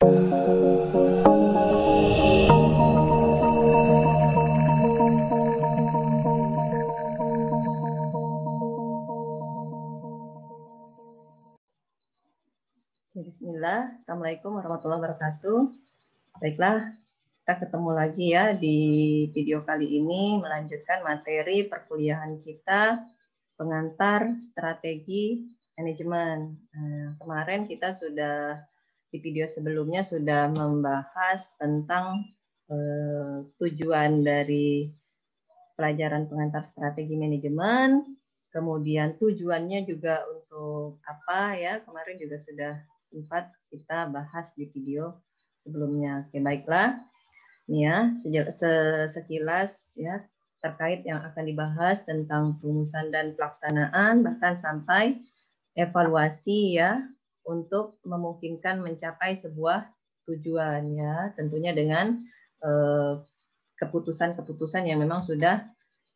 Bismillah, Assalamualaikum warahmatullahi wabarakatuh. Baiklah, kita ketemu lagi ya di video kali ini melanjutkan materi perkuliahan kita pengantar strategi manajemen. Kemarin kita sudah di video sebelumnya sudah membahas tentang tujuan dari pelajaran pengantar strategi manajemen. Kemudian tujuannya juga untuk apa ya, kemarin juga sudah sempat kita bahas di video sebelumnya. Oke, baiklah. Ini ya, sekilas ya terkait yang akan dibahas tentang perumusan dan pelaksanaan, bahkan sampai evaluasi ya, untuk memungkinkan mencapai sebuah tujuan ya, tentunya dengan keputusan-keputusan yang memang sudah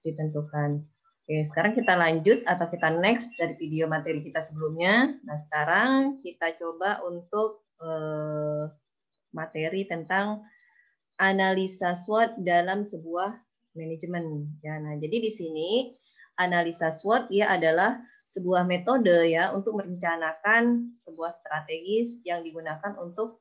ditentukan. Oke, sekarang kita lanjut atau kita next dari video materi kita sebelumnya. Nah, sekarang kita coba untuk materi tentang analisa SWOT dalam sebuah manajemen. Ya, nah, jadi di sini analisa SWOT ya adalah sebuah metode ya untuk merencanakan sebuah strategis yang digunakan untuk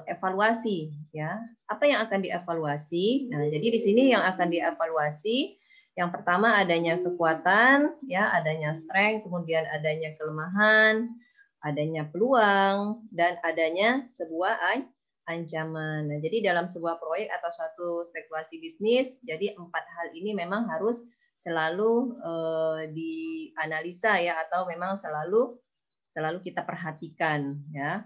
evaluasi ya. Apa yang akan dievaluasi? Nah, jadi di sini yang akan dievaluasi yang pertama adanya kekuatan, ya, adanya strength, kemudian adanya kelemahan, adanya peluang, dan adanya sebuah ancaman. Nah, jadi dalam sebuah proyek atau suatu spekulasi bisnis, jadi 4 hal ini memang harus selalu dianalisa ya, atau memang selalu kita perhatikan ya.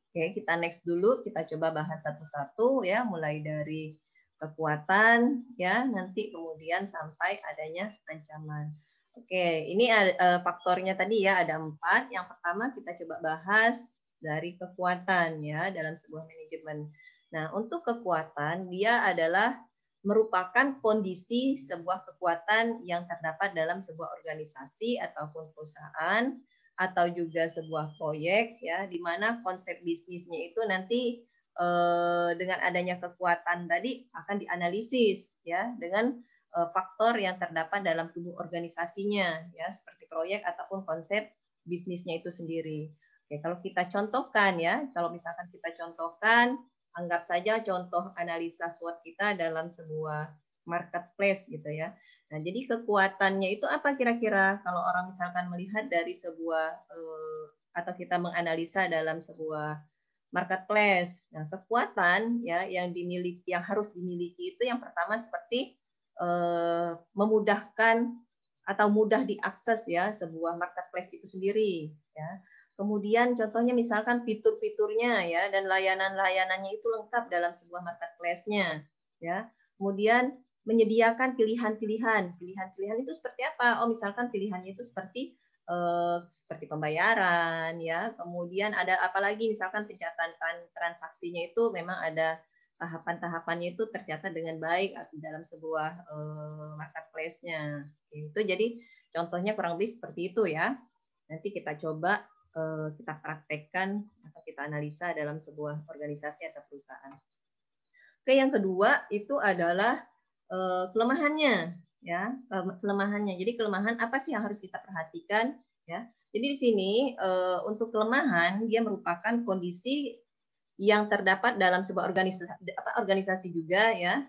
Oke, kita next dulu, kita coba bahas satu-satu ya, mulai dari kekuatan ya, nanti kemudian sampai adanya ancaman. Oke, ini faktornya tadi ya ada 4. Yang pertama kita coba bahas dari kekuatan ya dalam sebuah manajemen. Nah, untuk kekuatan dia adalah merupakan kondisi sebuah kekuatan yang terdapat dalam sebuah organisasi ataupun perusahaan atau juga sebuah proyek ya, di mana konsep bisnisnya itu nanti dengan adanya kekuatan tadi akan dianalisis ya dengan faktor yang terdapat dalam tubuh organisasinya ya, seperti proyek ataupun konsep bisnisnya itu sendiri. Oke, kalau kita contohkan ya, kalau misalkan kita contohkan, anggap saja contoh analisa SWOT kita dalam sebuah marketplace gitu ya. Nah, jadi kekuatannya itu apa kira-kira kalau orang misalkan melihat dari sebuah atau kita menganalisa dalam sebuah marketplace. Nah, kekuatan ya yang harus dimiliki itu yang pertama seperti memudahkan atau mudah diakses ya sebuah marketplace itu sendiri ya. Kemudian contohnya misalkan fitur-fiturnya ya dan layanan-layanannya itu lengkap dalam sebuah marketplace-nya ya. Kemudian menyediakan pilihan-pilihan. Pilihan-pilihan itu seperti apa? Oh, misalkan pilihannya itu seperti pembayaran ya, kemudian ada apalagi misalkan pencatatan transaksinya itu memang ada tahapan-tahapannya itu tercatat dengan baik dalam sebuah marketplace-nya. Itu jadi contohnya kurang lebih seperti itu ya. Nanti kita coba kita praktekkan atau kita analisa dalam sebuah organisasi atau perusahaan. Oke, yang kedua itu adalah kelemahannya. Ya, kelemahannya. Jadi kelemahan apa sih yang harus kita perhatikan ya? Jadi di sini untuk kelemahan dia merupakan kondisi yang terdapat dalam sebuah organisasi juga ya,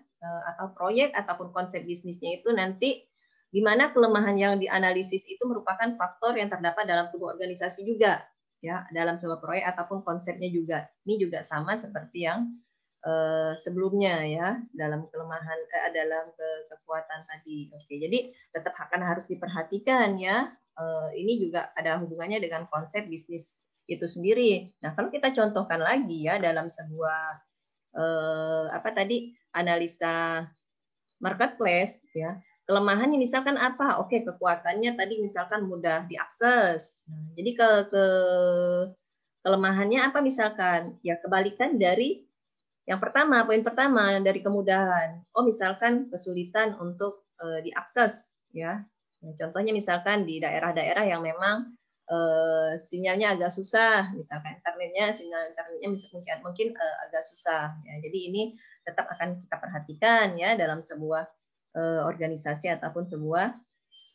atau proyek ataupun konsep bisnisnya itu nanti di mana kelemahan yang dianalisis itu merupakan faktor yang terdapat dalam tubuh organisasi juga ya, dalam sebuah proyek ataupun konsepnya juga. Ini juga sama seperti yang sebelumnya ya, dalam kelemahan dalam kekuatan tadi. Oke, jadi tetap akan harus diperhatikan ya. Ini juga ada hubungannya dengan konsep bisnis itu sendiri. Nah, kalau kita contohkan lagi ya dalam sebuah analisa marketplace ya, kelemahannya misalkan apa? Oke, kekuatannya tadi misalkan mudah diakses. Nah, jadi kelemahannya apa misalkan? Ya kebalikan dari yang pertama, poin pertama dari kemudahan. Oh, misalkan kesulitan untuk diakses ya. Nah, contohnya misalkan di daerah-daerah yang memang sinyalnya agak susah, misalkan sinyal internetnya mungkin agak susah. Ya. Jadi ini tetap akan kita perhatikan ya dalam sebuah organisasi ataupun sebuah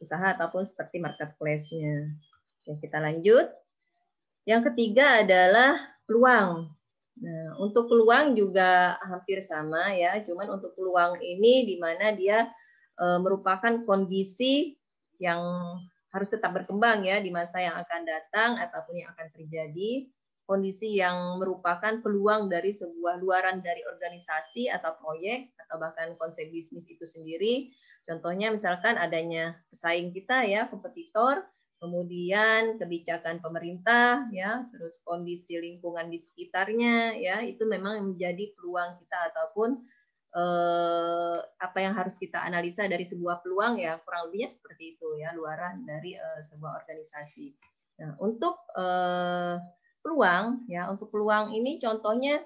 usaha ataupun seperti marketplace-nya. Oke, kita lanjut. Yang ketiga adalah peluang. Nah, untuk peluang juga hampir sama ya, cuman untuk peluang ini di mana dia merupakan kondisi yang harus tetap berkembang ya di masa yang akan datang ataupun yang akan terjadi, kondisi yang merupakan peluang dari sebuah luaran dari organisasi atau proyek atau bahkan konsep bisnis itu sendiri. Contohnya misalkan adanya pesaing kita ya, kompetitor, kemudian kebijakan pemerintah ya, terus kondisi lingkungan di sekitarnya ya, itu memang menjadi peluang kita ataupun apa yang harus kita analisa dari sebuah peluang ya, kurang lebihnya seperti itu ya, luaran dari sebuah organisasi. Nah, untuk peluang ya, untuk peluang ini contohnya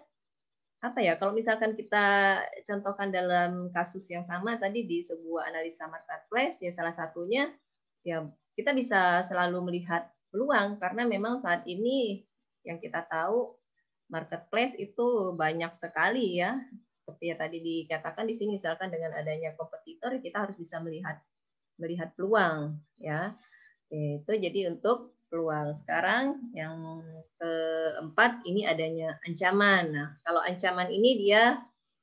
apa ya, kalau misalkan kita contohkan dalam kasus yang sama tadi di sebuah analisa marketplace ya, salah satunya ya kita bisa selalu melihat peluang karena memang saat ini yang kita tahu marketplace itu banyak sekali ya, seperti yang tadi dikatakan di sini, misalkan dengan adanya kompetitor kita harus bisa melihat peluang ya. Itu jadi untuk peluang. Sekarang yang keempat ini adanya ancaman. Nah, kalau ancaman ini dia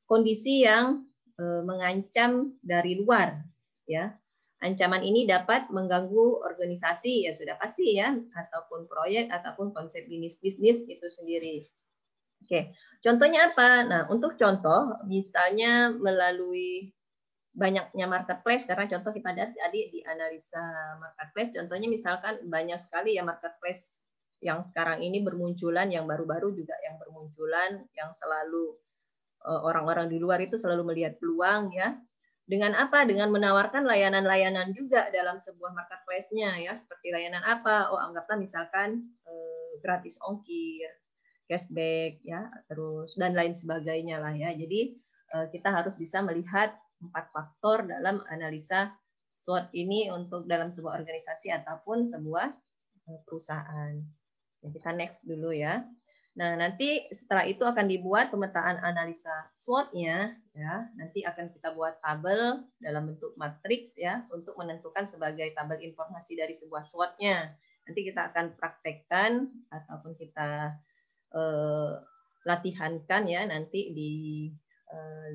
kondisi yang mengancam dari luar ya. Ancaman ini dapat mengganggu organisasi ya sudah pasti ya, ataupun proyek ataupun konsep bisnis itu sendiri. Oke, contohnya apa? Nah, untuk contoh, misalnya melalui banyaknya marketplace, karena contoh kita lihat tadi di analisa marketplace, contohnya misalkan banyak sekali ya marketplace yang sekarang ini bermunculan, yang baru-baru juga yang bermunculan, yang selalu orang-orang di luar itu selalu melihat peluang ya. Dengan apa? Dengan menawarkan layanan-layanan juga dalam sebuah marketplace-nya ya, seperti layanan apa? Oh, anggaplah misalkan gratis ongkir, cashback ya, terus dan lain sebagainya lah ya. Jadi kita harus bisa melihat 4 faktor dalam analisa SWOT ini untuk dalam sebuah organisasi ataupun sebuah perusahaan. Ya, kita next dulu ya. Nah, nanti setelah itu akan dibuat pemetaan analisa SWOT-nya ya. Nanti akan kita buat tabel dalam bentuk matriks ya untuk menentukan sebagai tabel informasi dari sebuah SWOT-nya. Nanti kita akan praktekkan ataupun kita latihankan ya nanti di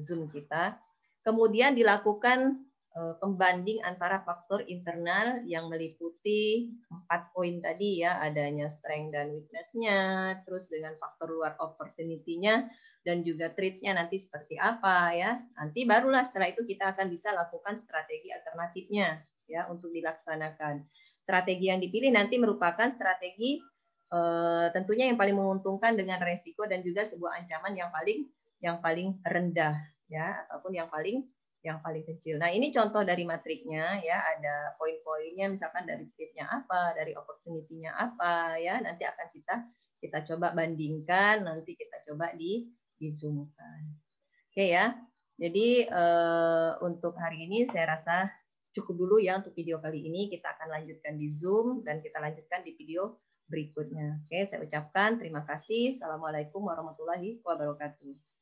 Zoom kita. Kemudian dilakukan pembanding antara faktor internal yang meliputi 4 poin tadi ya, adanya strength dan weakness-nya, terus dengan faktor luar opportunity-nya, dan juga treat-nya nanti seperti apa ya. Nanti barulah setelah itu kita akan bisa lakukan strategi alternatifnya ya untuk dilaksanakan. Strategi yang dipilih nanti merupakan strategi tentunya yang paling menguntungkan dengan resiko dan juga sebuah ancaman yang paling rendah ya, ataupun yang paling kecil. Nah, ini contoh dari matriknya ya, ada poin-poinnya misalkan dari treat-nya apa, dari opportunity-nya apa ya. Nanti akan kita coba bandingkan, nanti kita coba di zoom-kan. Oke ya. Jadi untuk hari ini saya rasa cukup dulu ya untuk video kali ini. Kita akan lanjutkan di Zoom dan kita lanjutkan di video berikutnya. Oke, saya ucapkan terima kasih. Assalamualaikum warahmatullahi wabarakatuh.